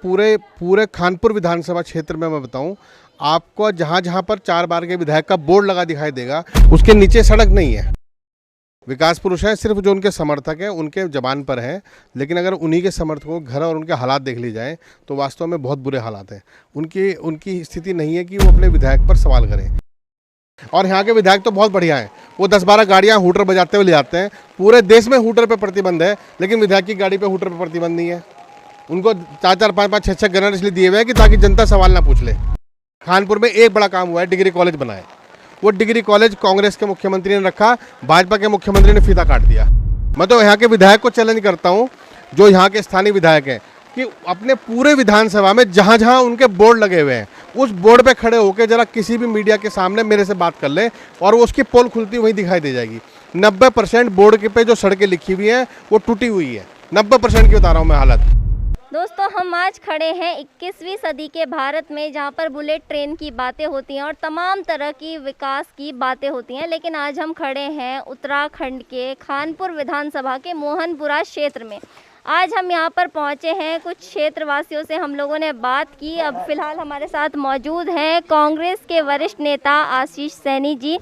पूरे पूरे खानपुर विधानसभा क्षेत्र में मैं बताऊं, आपको जहां जहां पर 4 बार के विधायक का बोर्ड लगा दिखाई देगा, उसके नीचे सड़क नहीं है। विकास पुरुष हैं सिर्फ जो उनके समर्थक हैं उनके जबान पर हैं, लेकिन अगर उन्हीं के समर्थकों के घर और उनके हालात देख ली जाए तो वास्तव में बहुत बुरे हालात हैं। उनकी उनकी स्थिति नहीं है कि वो अपने विधायक पर सवाल करें। और यहाँ के विधायक तो बहुत बढ़िया हैं, वो 10-12 गाड़ियाँ हूटर बजाते हुए ले जाते हैं। पूरे देश में हूटर पे प्रतिबंध है, लेकिन विधायक की गाड़ी पे हूटर पे प्रतिबंध नहीं है। उनको 4-4, 5-5, 6-6 गनर इसलिए दिए हुए हैं कि ताकि जनता सवाल ना पूछ ले। कानपुर में एक बड़ा काम हुआ है, डिग्री कॉलेज बना है। वो डिग्री कॉलेज कांग्रेस के मुख्यमंत्री ने रखा, भाजपा के मुख्यमंत्री ने फीता काट दिया। मैं तो यहाँ के विधायक को चैलेंज करता हूँ, जो यहाँ के स्थानीय विधायक हैं, कि अपने पूरे विधानसभा में जहाँ जहाँ उनके बोर्ड लगे हुए हैं उस बोर्ड पे खड़े होकर जरा किसी भी मीडिया के सामने मेरे से बात कर ले और उसकी पोल खुलती वहीं दिखाई दे जाएगी। 90% बोर्ड के पे जो सड़कें लिखी हुई हैं वो टूटी हुई है। 90% की बता रहा हूँ मैं हालत। दोस्तों, हम आज खड़े हैं 21वीं सदी के भारत में, जहां पर बुलेट ट्रेन की बातें होती हैं और तमाम तरह की विकास की बातें होती हैं। लेकिन आज हम खड़े हैं उत्तराखंड के खानपुर विधानसभा के मोहनपुरा क्षेत्र में। आज हम यहां पर पहुंचे हैं, कुछ क्षेत्रवासियों से हम लोगों ने बात की। अब फिलहाल हमारे साथ मौजूद हैं कांग्रेस के वरिष्ठ नेता आशीष सैनी जी।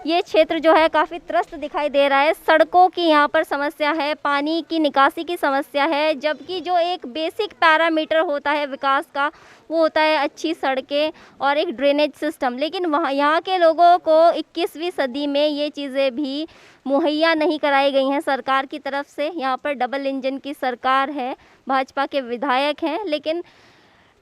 ये क्षेत्र जो है काफ़ी त्रस्त दिखाई दे रहा है। सड़कों की यहाँ पर समस्या है, पानी की निकासी की समस्या है, जबकि जो एक बेसिक पैरामीटर होता है विकास का वो होता है अच्छी सड़कें और एक ड्रेनेज सिस्टम। लेकिन वहाँ यहाँ के लोगों को 21वीं सदी में ये चीज़ें भी मुहैया नहीं कराई गई हैं सरकार की तरफ से। यहाँ पर डबल इंजन की सरकार है, भाजपा के विधायक हैं, लेकिन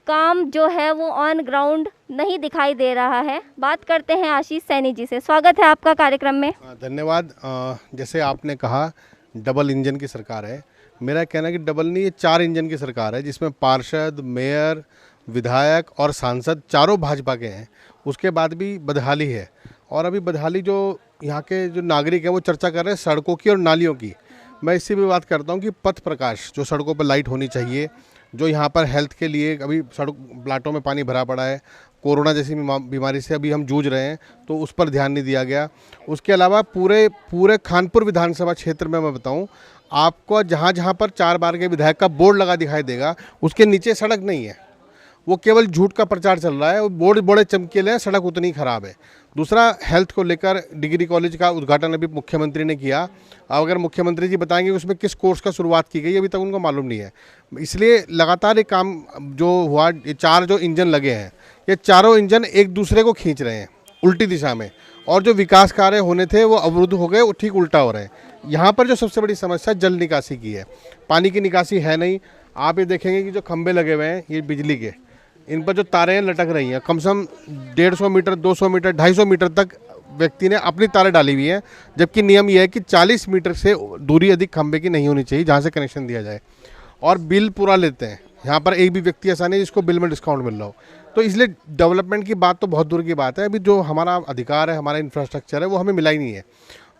काम जो है वो ऑन ग्राउंड नहीं दिखाई दे रहा है। बात करते हैं आशीष सैनी जी से। स्वागत है आपका कार्यक्रम में। धन्यवाद। जैसे आपने कहा डबल इंजन की सरकार है, मेरा कहना है कि डबल नहीं, ये 4 इंजन की सरकार है, जिसमें पार्षद, मेयर, विधायक और सांसद चारों भाजपा के हैं। उसके बाद भी बदहाली है, और अभी बदहाली जो यहाँ के जो नागरिक हैं वो चर्चा कर रहे हैं सड़कों की और नालियों की। मैं इससे भी बात करता हूँ कि पथ प्रकाश, जो सड़कों पर लाइट होनी चाहिए, जो यहाँ पर हेल्थ के लिए अभी सड़क प्लाटों में पानी भरा पड़ा है, कोरोना जैसी बीमारी से अभी हम जूझ रहे हैं, तो उस पर ध्यान नहीं दिया गया। उसके अलावा पूरे खानपुर विधानसभा क्षेत्र में मैं बताऊं, आपको जहाँ जहाँ पर 4 बार के विधायक का बोर्ड लगा दिखाई देगा, उसके नीचे सड़क नहीं है। वो केवल झूठ का प्रचार चल रहा है। वो बोर्ड बड़े चमकीले हैं, सड़क उतनी ख़राब है। दूसरा, हेल्थ को लेकर डिग्री कॉलेज का उद्घाटन अभी मुख्यमंत्री ने किया। अगर मुख्यमंत्री जी बताएंगे उसमें किस कोर्स का शुरुआत की गई, अभी तक उनको मालूम नहीं है। इसलिए लगातार ये काम जो हुआ, ये 4 जो इंजन लगे हैं, ये चारों इंजन एक दूसरे को खींच रहे हैं उल्टी दिशा में, और जो विकास कार्य होने थे वो अवरुद्ध हो गए, वो ठीक उल्टा हो रहे हैं। यहाँ पर जो सबसे बड़ी समस्या जल निकासी की है, पानी की निकासी है नहीं। आप ये देखेंगे कि जो खंभे लगे हुए हैं ये बिजली के, इन पर जो तारें लटक रही हैं, कम से कम 150 मीटर, 200 मीटर, 250 मीटर तक व्यक्ति ने अपनी तारें डाली हुई हैं, जबकि नियम यह है कि 40 मीटर से दूरी अधिक खंभे की नहीं होनी चाहिए जहां से कनेक्शन दिया जाए। और बिल पूरा लेते हैं, यहाँ पर एक भी व्यक्ति ऐसा नहीं जिसको बिल में डिस्काउंट मिल रहा हो। तो इसलिए डेवलपमेंट की बात तो बहुत दूर की बात है, अभी जो हमारा अधिकार है, हमारा इंफ्रास्ट्रक्चर है, वो हमें मिला ही नहीं है।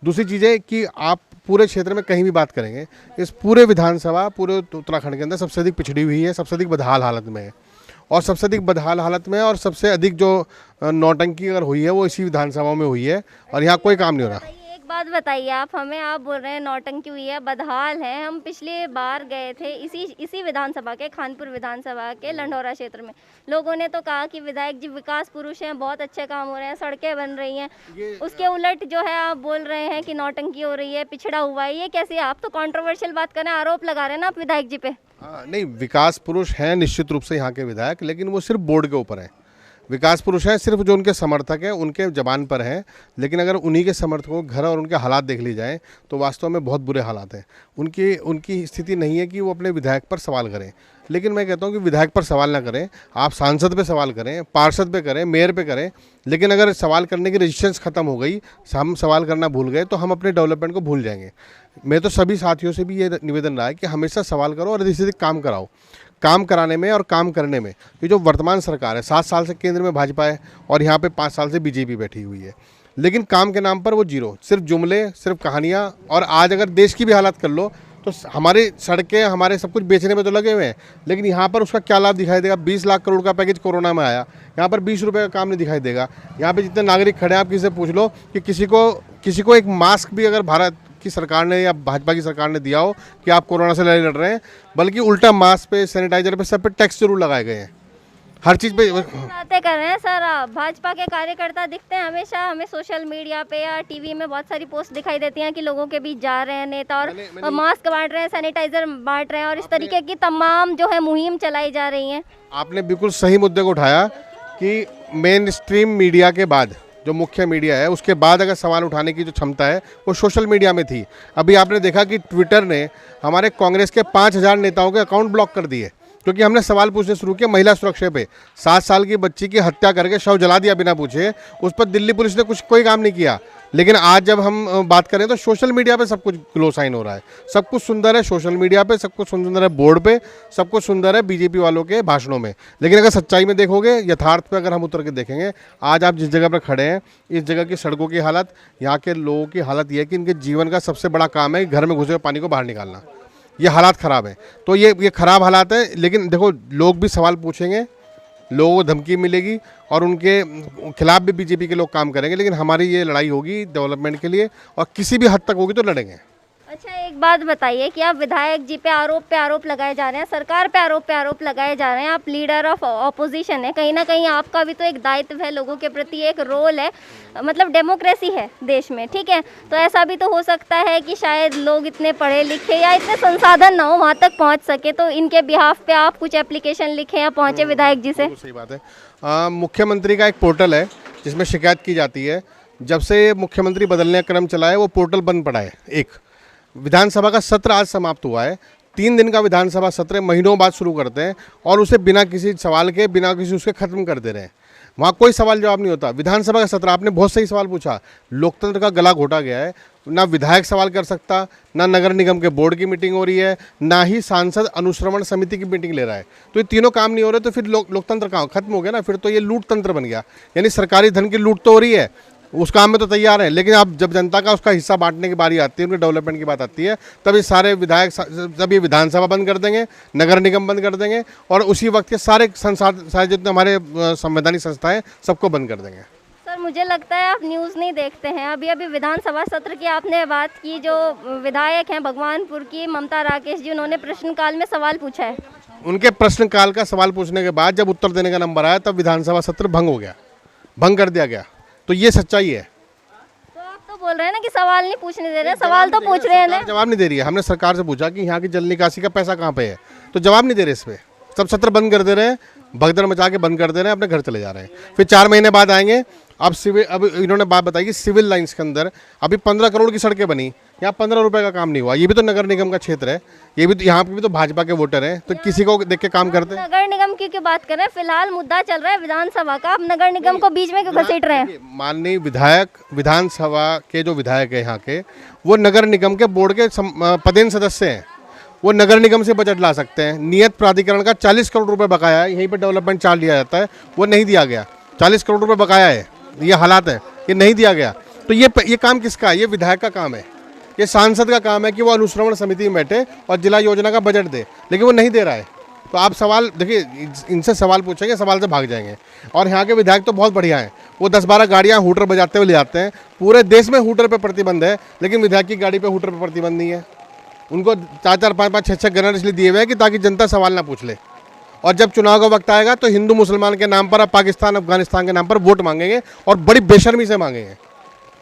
दूसरी चीज़ है कि आप पूरे क्षेत्र में कहीं भी बात करेंगे, इस पूरे विधानसभा पूरे उत्तराखंड के अंदर सबसे अधिक पिछड़ी हुई है, सबसे अधिक बदहाल हालत में है, और सबसे अधिक बदहाल हालत में, और सबसे अधिक जो नौटंकी अगर हुई है वो इसी विधानसभा में हुई है, और यहाँ कोई काम नहीं हो रहा। एक बात बताइए आप हमें, आप बोल रहे हैं नौटंकी हुई है, बदहाल है। हम पिछली बार गए थे इसी विधानसभा के, खानपुर विधानसभा के लंढौरा क्षेत्र में। लोगों ने तो कहा कि विधायक जी विकास पुरुष हैं, बहुत अच्छे काम हो रहे हैं, सड़कें बन रही हैं। उसके उलट जो है आप बोल रहे हैं कि नौटंकी हो रही है, पिछड़ा हुआ है। ये कैसे? आप तो कंट्रोवर्शियल बात कर रहे हैं, आरोप लगा रहे हैं ना आप विधायक जी पे। नहीं, विकास पुरुष हैं निश्चित रूप से यहाँ के विधायक, लेकिन वो सिर्फ बोर्ड के ऊपर है। विकास पुरुष हैं सिर्फ जो उनके समर्थक हैं उनके जबान पर हैं, लेकिन अगर उन्हीं के समर्थकों के घर और उनके हालात देख ली जाए तो वास्तव में बहुत बुरे हालात हैं। उनकी स्थिति नहीं है कि वो अपने विधायक पर सवाल करें। लेकिन मैं कहता हूं कि विधायक पर सवाल ना करें, आप सांसद पे सवाल करें, पार्षद पे करें, मेयर पे करें। लेकिन अगर सवाल करने की रेजिस्टेंस खत्म हो गई, हम सवाल करना भूल गए, तो हम अपने डेवलपमेंट को भूल जाएंगे। मैं तो सभी साथियों से भी ये निवेदन रहा है कि हमेशा सवाल करो और अधिक से अधिक काम कराओ। काम कराने में और काम करने में ये जो वर्तमान सरकार है, 7 साल से केंद्र में भाजपा है और यहाँ पे 5 साल से बीजेपी बैठी हुई है, लेकिन काम के नाम पर वो जीरो, सिर्फ जुमले, सिर्फ कहानियाँ। और आज अगर देश की भी हालत कर लो तो हमारी सड़कें, हमारे सब कुछ बेचने में तो लगे हुए हैं, लेकिन यहाँ पर उसका क्या लाभ दिखाई देगा? 20 लाख करोड़ का पैकेज कोरोना में आया, यहाँ पर 20 रुपये का काम नहीं दिखाई देगा। यहाँ पे जितने नागरिक खड़े हैं, आप किसी से पूछ लो कि किसी को एक मास्क भी अगर भारत की सरकार ने या भाजपा की सरकार ने दिया हो कि आप कोरोना से लड़ाई लड़ रहे हैं, बल्कि उल्टा मास्क पे, सैनिटाइजर पे, सब पे टैक्स जरूर लगाए गए हैं, हर चीज़ पे। बातें कर रहे हैं सर। भाजपा के कार्यकर्ता दिखते हैं हमेशा हमें सोशल मीडिया पे या टीवी में, बहुत सारी पोस्ट दिखाई देती हैं कि लोगों के बीच जा रहे हैं नेता और मास्क बांट रहे हैं, सैनिटाइजर बांट रहे हैं और इस तरीके की तमाम जो है मुहिम चलाई जा रही है। आपने बिल्कुल सही मुद्दे को उठाया कि मेन स्ट्रीम मीडिया के बाद, जो मुख्य मीडिया है, उसके बाद अगर सवाल उठाने की जो क्षमता है वो सोशल मीडिया में थी। अभी आपने देखा कि ट्विटर ने हमारे कांग्रेस के 5000 नेताओं के अकाउंट ब्लॉक कर दिए, क्योंकि हमने सवाल पूछने शुरू किए महिला सुरक्षा पे। 7 साल की बच्ची की हत्या करके शव जला दिया बिना पूछे, उस पर दिल्ली पुलिस ने कोई काम नहीं किया। लेकिन आज जब हम बात करें तो सोशल मीडिया पे सब कुछ ग्लो साइन हो रहा है, सब कुछ सुंदर है सोशल मीडिया पे, सब कुछ सुंदर है बोर्ड पे, सब कुछ सुंदर है बीजेपी वालों के भाषणों में। लेकिन अगर सच्चाई में देखोगे, यथार्थ पे अगर हम उतर के देखेंगे, आज आप जिस जगह पर खड़े हैं, इस जगह की सड़कों की हालत, यहाँ के लोगों की हालत यह है कि इनके जीवन का सबसे बड़ा काम है घर में घुसे हुए पानी को बाहर निकालना। ये हालात ख़राब है, तो ये ख़राब हालात है। लेकिन देखो, लोग भी सवाल पूछेंगे, लोगों को धमकी मिलेगी और उनके खिलाफ भी बीजेपी के लोग काम करेंगे, लेकिन हमारी ये लड़ाई होगी डेवलपमेंट के लिए और किसी भी हद तक होगी तो लड़ेंगे। अच्छा, एक बात बताइए कि आप विधायक जी पे आरोप लगाए जा रहे हैं, सरकार पे आरोप लगाए जा रहे हैं, आप लीडर ऑफ ऑपोजिशन है, कहीं ना कहीं आपका भी तो एक दायित्व है, लोगों के प्रति एक रोल है, मतलब डेमोक्रेसी है देश में, ठीक है। तो ऐसा भी तो हो सकता है कि शायद लोग इतने पढ़े लिखे या इतने संसाधन ना हो वहाँ तक पहुँच सके, तो इनके बिहाफ पे आप कुछ एप्लीकेशन लिखें या पहुँचे विधायक जी से। सही बात है। मुख्यमंत्री का एक पोर्टल है जिसमें शिकायत की जाती है। जब से मुख्यमंत्री बदलने का क्रम चला है, वो पोर्टल बंद पड़ा है। एक विधानसभा का सत्र आज समाप्त हुआ है, 3 दिन का विधानसभा सत्र महीनों बाद शुरू करते हैं और उसे बिना किसी सवाल के, बिना किसी उसके ख़त्म कर दे रहे हैं। वहाँ कोई सवाल जवाब नहीं होता। विधानसभा का सत्र, आपने बहुत सही सवाल पूछा, लोकतंत्र का गला घोटा गया है। ना विधायक सवाल कर सकता, ना नगर निगम के बोर्ड की मीटिंग हो रही है, ना ही सांसद अनुश्रवण समिति की मीटिंग ले रहा है। तो ये तीनों काम नहीं हो रहे, तो फिर लोकतंत्र कहाँ खत्म हो गया ना, फिर तो ये लूट तंत्र बन गया। यानी सरकारी धन की लूट तो हो रही है, उस काम में तो तैयार हैं, लेकिन अब जब जनता का उसका हिस्सा बांटने की बारी आती है, उनके डेवलपमेंट की बात आती है, तब ये सारे विधायक, जब ये विधानसभा बंद कर देंगे, नगर निगम बंद कर देंगे और उसी वक्त के सारे सारे जितने हमारे संवैधानिक संस्थाएं सबको बंद कर देंगे। सर, मुझे लगता है आप न्यूज़ नहीं देखते हैं। अभी विधानसभा सत्र की आपने बात की, जो विधायक हैं भगवानपुर की ममता राकेश जी, उन्होंने प्रश्नकाल में सवाल पूछा है। उनके प्रश्नकाल का सवाल पूछने के बाद जब उत्तर देने का नंबर आया, तब विधानसभा सत्र भंग हो गया, भंग कर दिया गया। तो ये सच्चाई है। तो आप तो बोल रहे हैं ना कि सवाल नहीं पूछने दे रहे, सवाल तो पूछ रहे हैं ना। जवाब नहीं दे रही है। हमने सरकार से पूछा कि यहाँ की जल निकासी का पैसा कहाँ पे है, तो जवाब नहीं दे रहे इस पे। सब सत्र बंद कर दे रहे हैं, भगदड़ मचा के बंद कर दे रहे हैं, अपने घर चले जा रहे हैं। फिर 4 महीने बाद आएंगे। अब इन्होंने बात बताई कि सिविल लाइंस के अंदर अभी 15 करोड़ की सड़कें बनी, यहाँ 15 रुपए का काम नहीं हुआ। ये भी तो नगर निगम का क्षेत्र है, ये भी तो, यहाँ पे भी तो भाजपा के वोटर हैं, तो किसी को देख के काम करते हैं। नगर निगम की क्यों बात कर रहे हैं? फिलहाल मुद्दा चल रहा है विधानसभा का, आप नगर निगम को बीच में क्यों घसीट रहे हैं? माननीय विधायक, विधानसभा के जो विधायक है यहाँ के, वो नगर निगम के बोर्ड के पदेन सदस्य हैं, वो नगर निगम से बजट ला सकते हैं। नियत प्राधिकरण का 40 करोड़ रुपए बकाया है, यहीं पे डेवलपमेंट चार्ज लिया जाता है, वो नहीं दिया गया। 40 करोड़ रुपए बकाया है, ये हालात है, ये नहीं दिया गया। तो ये काम किसका है? ये विधायक का काम है, ये सांसद का काम है कि वो अनुश्रवण समिति में बैठे और जिला योजना का बजट दे, लेकिन वो नहीं दे रहा है। तो आप सवाल देखिए, इनसे सवाल पूछेंगे, सवाल से भाग जाएंगे। और यहाँ के विधायक तो बहुत बढ़िया हैं, वो 10-12 गाड़ियाँ हूटर बजाते हुए ले जाते हैं। पूरे देश में हूटर पे प्रतिबंध है, लेकिन विधायक की गाड़ी पे हूटर पे प्रतिबंध नहीं है। उनको 4-4, 5-5, 6-6 गनर इसलिए दिए हुए हैं कि ताकि जनता सवाल ना पूछ ले। और जब चुनाव का वक्त आएगा तो हिंदू मुसलमान के नाम पर, पाकिस्तान अफगानिस्तान के नाम पर वोट मांगेंगे और बड़ी बेशर्मी से मांगेंगे।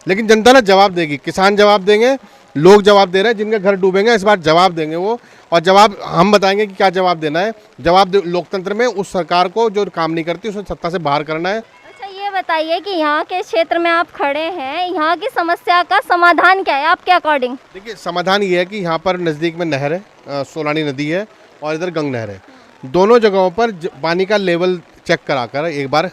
लेकिन जनता ना जवाब देगी, किसान जवाब देंगे, लोग जवाब दे रहे हैं, जिनके घर डूबेंगे इस बार जवाब देंगे वो। और जवाब हम बताएंगे कि क्या जवाब देना है। जवाब लोकतंत्र में उस सरकार को जो काम नहीं करती उसे सत्ता से बाहर करना है। अच्छा, ये बताइए कि यहाँ के क्षेत्र में आप खड़े हैं, यहाँ की समस्या का समाधान क्या है आपके अकॉर्डिंग? देखिए, समाधान ये है कि यहाँ पर नज़दीक में नहर है, सोलानी नदी है और इधर गंग नहर है। दोनों जगहों पर पानी का लेवल चेक कराकर एक बार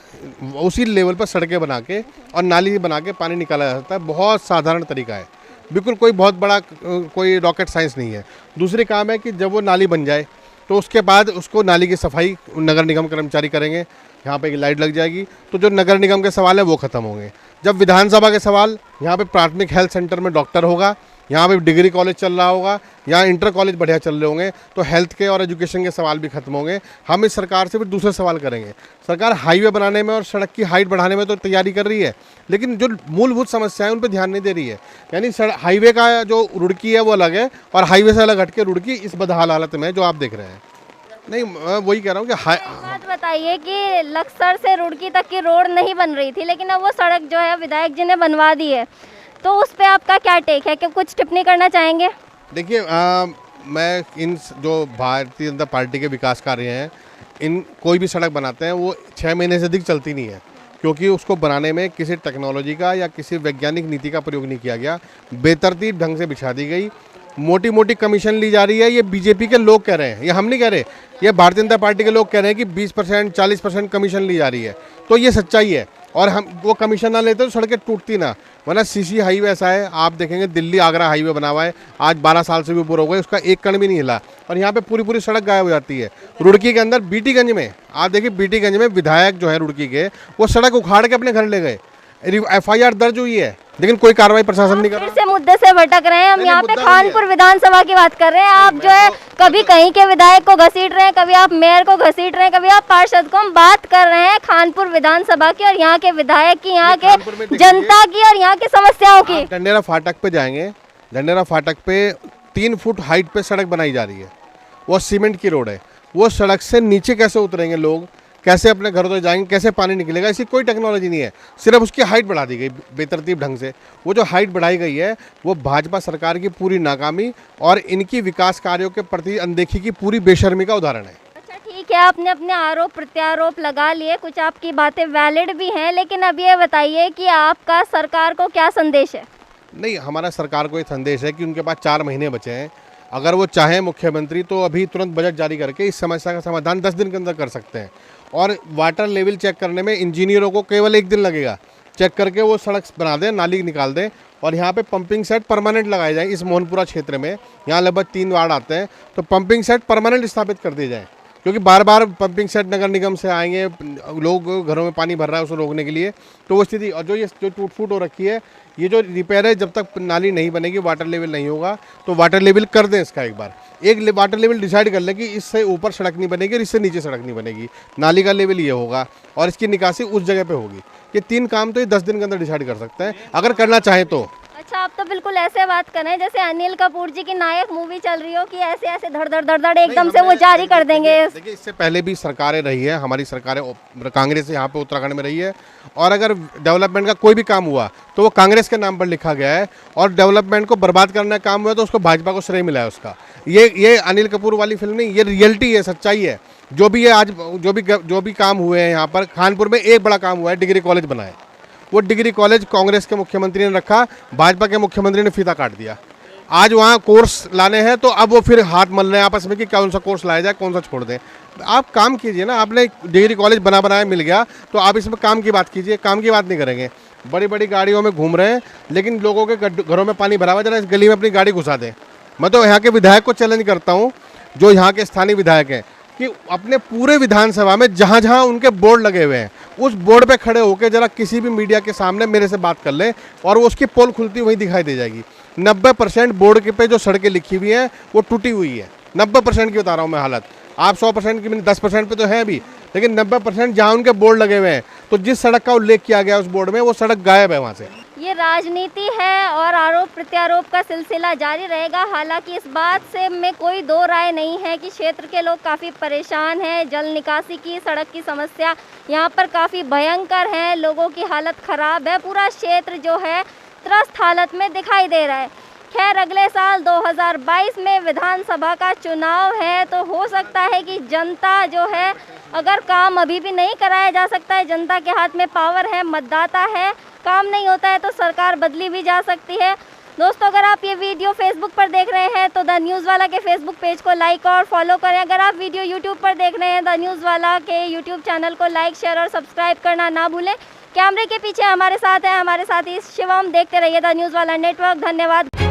उसी लेवल पर सड़कें बना के और नाली बना के पानी निकाला जा सकता है। बहुत साधारण तरीका है, बिल्कुल कोई बहुत बड़ा कोई रॉकेट साइंस नहीं है। दूसरी काम है कि जब वो नाली बन जाए तो उसके बाद उसको नाली की सफाई नगर निगम कर्मचारी करेंगे, यहाँ पे एक लाइट लग जाएगी, तो जो नगर निगम के सवाल है वो ख़त्म होंगे। जब विधानसभा के सवाल, यहाँ पे प्राथमिक हेल्थ सेंटर में डॉक्टर होगा, यहाँ पे डिग्री कॉलेज चल रहा होगा, यहाँ इंटर कॉलेज बढ़िया चल रहे होंगे, तो हेल्थ के और एजुकेशन के सवाल भी खत्म होंगे। हम इस सरकार से फिर दूसरे सवाल करेंगे। सरकार हाईवे बनाने में और सड़क की हाइट बढ़ाने में तो तैयारी कर रही है, लेकिन जो मूलभूत समस्याएं उन पर ध्यान नहीं दे रही है। यानी हाईवे का जो रुड़की है वो अलग है और हाईवे से अलग हटके रुड़की इस बदहाल हालत में जो आप देख रहे हैं। नहीं, मैं वही कह रहा हूँ कि बात बताइए कि लक्सर से रुड़की तक की रोड नहीं बन रही थी, लेकिन अब वो सड़क जो है विधायक जी ने बनवा दी है, तो उस पे आपका क्या टेक है, कि कुछ टिप्पणी करना चाहेंगे? देखिए, मैं इन जो भारतीय जनता पार्टी के विकास कार्य हैं, इन कोई भी सड़क बनाते हैं वो 6 महीने से अधिक चलती नहीं है, क्योंकि उसको बनाने में किसी टेक्नोलॉजी का या किसी वैज्ञानिक नीति का प्रयोग नहीं किया गया। बेतरतीब ढंग से बिछा दी गई, मोटी मोटी कमीशन ली जा रही है। ये बीजेपी के लोग कह रहे हैं, ये हम नहीं कह रहे, ये भारतीय जनता पार्टी के लोग कह रहे हैं कि 20% 40% कमीशन ली जा रही है। तो ये सच्चाई है, और हम वो कमीशन ना लेते तो सड़कें टूटती ना। वरना सीसी हाईवे ऐसा है, आप देखेंगे दिल्ली आगरा हाईवे बना हुआ है, आज 12 साल से भी ऊपर हो गए, उसका एक कण भी नहीं हिला, और यहाँ पे पूरी पूरी सड़क गायब हो जाती है। रुड़की के अंदर बीटीगंज में आप देखिए, बीटीगंज में विधायक जो है रुड़की के, वो सड़क उखाड़ के अपने घर ले गए, FIR दर्ज हुई है, लेकिन कोई कार्रवाई प्रशासन नहीं कर रहा। फिर से मुद्दे से भटक रहे हैं हम। यहाँ पे खानपुर विधानसभा की बात कर रहे हैं, आप जो है कभी कहीं के विधायक को घसीट रहे हैं, कभी आप मेयर को घसीट रहे हैं, कभी आप पार्षद को। हम बात कर रहे हैं खानपुर विधानसभा की और यहाँ के विधायक की, यहाँ के जनता की और यहाँ की समस्याओं की। ढंडेरा फाटक पे जाएंगे, ढंडेरा फाटक पे 3 फुट हाइट पे सड़क बनाई जा रही है, वो सीमेंट की रोड है। वो सड़क से नीचे कैसे उतरेंगे लोग, कैसे अपने घर तक जाएंगे, कैसे पानी निकलेगा, इसकी कोई टेक्नोलॉजी नहीं है, सिर्फ उसकी हाइट बढ़ा दी गई बेतरतीब ढंग से। वो जो हाइट बढ़ाई गई है वो भाजपा सरकार की पूरी नाकामी और इनकी विकास कार्यों के प्रति अनदेखी की पूरी बेशर्मी का उदाहरण है। अच्छा ठीक है, आपने अपने आरोप प्रत्यारोप लगा लिए, कुछ आपकी बातें वैलिड भी हैं, लेकिन अब ये बताइए कि आपका सरकार को क्या संदेश है? नहीं, हमारा सरकार को ये संदेश है कि उनके पास 4 महीने बचे हैं। अगर वो चाहें मुख्यमंत्री तो अभी तुरंत बजट जारी करके इस समस्या का समाधान 10 दिन के अंदर कर सकते हैं। और वाटर लेवल चेक करने में इंजीनियरों को केवल 1 दिन लगेगा, चेक करके वो सड़क बना दें, नाली निकाल दें, और यहाँ पे पंपिंग सेट परमानेंट लगाए जाएँ। इस मोहनपुरा क्षेत्र में यहाँ लगभग 3 वार्ड आते हैं, तो पंपिंग सेट परमानेंट स्थापित कर दिए जाएँ, क्योंकि बार बार पंपिंग सेट नगर निगम से आएंगे, लोग घरों में पानी भर रहा है उसको रोकने के लिए, तो वो स्थिति। और जो टूट फूट हो रखी है, ये जो रिपेयर है, जब तक नाली नहीं बनेगी, वाटर लेवल नहीं होगा, तो वाटर लेवल कर दें इसका। एक बार एक वाटर लेवल डिसाइड कर ले कि इससे ऊपर सड़क नहीं बनेगी और इससे नीचे सड़क नहीं बनेगी, नाली का लेवल ये होगा और इसकी निकासी उस जगह पे होगी। ये 3 काम तो ये 10 दिन के अंदर डिसाइड कर सकते हैं, अगर करना चाहें तो। अच्छा, आप तो बिल्कुल ऐसे बात कर रहे हैं जैसे अनिल कपूर जी की नायक मूवी चल रही हो, कि ऐसे ऐसे धड़ धड़ धड़ धड़ एकदम से वो जारी कर देंगे। देखिए, इससे पहले भी सरकारें रही है, हमारी सरकारें कांग्रेस यहाँ पे उत्तराखंड में रही है, और अगर डेवलपमेंट का कोई भी काम हुआ तो वो कांग्रेस के नाम पर लिखा गया है, और डेवलपमेंट को बर्बाद करने का काम हुआ तो उसको भाजपा को श्रेय मिला है उसका। ये अनिल कपूर वाली फिल्म नहीं, ये रियलिटी है, सच्चाई है। जो भी है आज जो भी काम हुए हैं यहाँ पर, खानपुर में एक बड़ा काम हुआ है, डिग्री कॉलेज बना है। वो डिग्री कॉलेज कांग्रेस के मुख्यमंत्री ने रखा, भाजपा के मुख्यमंत्री ने फीता काट दिया। आज वहाँ कोर्स लाने हैं तो अब वो फिर हाथ मल रहे हैं आपस में कि कौन सा कोर्स लाया जाए, कौन सा छोड़ दें। आप काम कीजिए ना, आपने डिग्री कॉलेज बनाया मिल गया तो आप इसमें काम की बात कीजिए, काम की बात नहीं करेंगे। बड़ी बड़ी गाड़ियों में घूम रहे हैं, लेकिन लोगों के घरों में पानी भरा हुआ, जरा इस गली में अपनी गाड़ी घुसा दें। मैं तो यहाँ के विधायक को चैलेंज करता हूँ, जो यहाँ के स्थानीय विधायक हैं, कि अपने पूरे विधानसभा में जहाँ जहाँ उनके बोर्ड लगे हुए हैं, उस बोर्ड पे खड़े होकर जरा किसी भी मीडिया के सामने मेरे से बात कर लें, और वो उसकी पोल खुलती हुई दिखाई दे जाएगी। 90% बोर्ड के पे जो सड़कें लिखी हुई हैं वो टूटी हुई है। 90% की बता रहा हूँ मैं हालत। आप 100% की 10% पे तो है भी, लेकिन 90% जहाँ उनके बोर्ड लगे हुए हैं, तो जिस सड़क का उल्लेख किया गया उस बोर्ड में, वो सड़क गायब है वहाँ से। ये राजनीति है और आरोप प्रत्यारोप का सिलसिला जारी रहेगा। हालांकि इस बात से में कोई दो राय नहीं है कि क्षेत्र के लोग काफ़ी परेशान हैं। जल निकासी की, सड़क की समस्या यहाँ पर काफ़ी भयंकर है, लोगों की हालत ख़राब है। पूरा क्षेत्र जो है त्रस्त हालत में दिखाई दे रहा है। खैर, अगले साल 2022 में विधानसभा का चुनाव है, तो हो सकता है कि जनता जो है, अगर काम अभी भी नहीं कराया जा सकता है, जनता के हाथ में पावर है, मतदाता है, काम नहीं होता है तो सरकार बदली भी जा सकती है। दोस्तों, अगर आप ये वीडियो फेसबुक पर देख रहे हैं तो द न्यूज़ वाला के फेसबुक पेज को लाइक और फॉलो करें। अगर आप वीडियो यूट्यूब पर देख रहे हैं, द न्यूज़ वाला के यूट्यूब चैनल को लाइक, शेयर और सब्सक्राइब करना ना भूलें। कैमरे के पीछे हमारे साथ हैं हमारे साथी शिवम। देखते रहिए द न्यूज़ वाला नेटवर्क। धन्यवाद।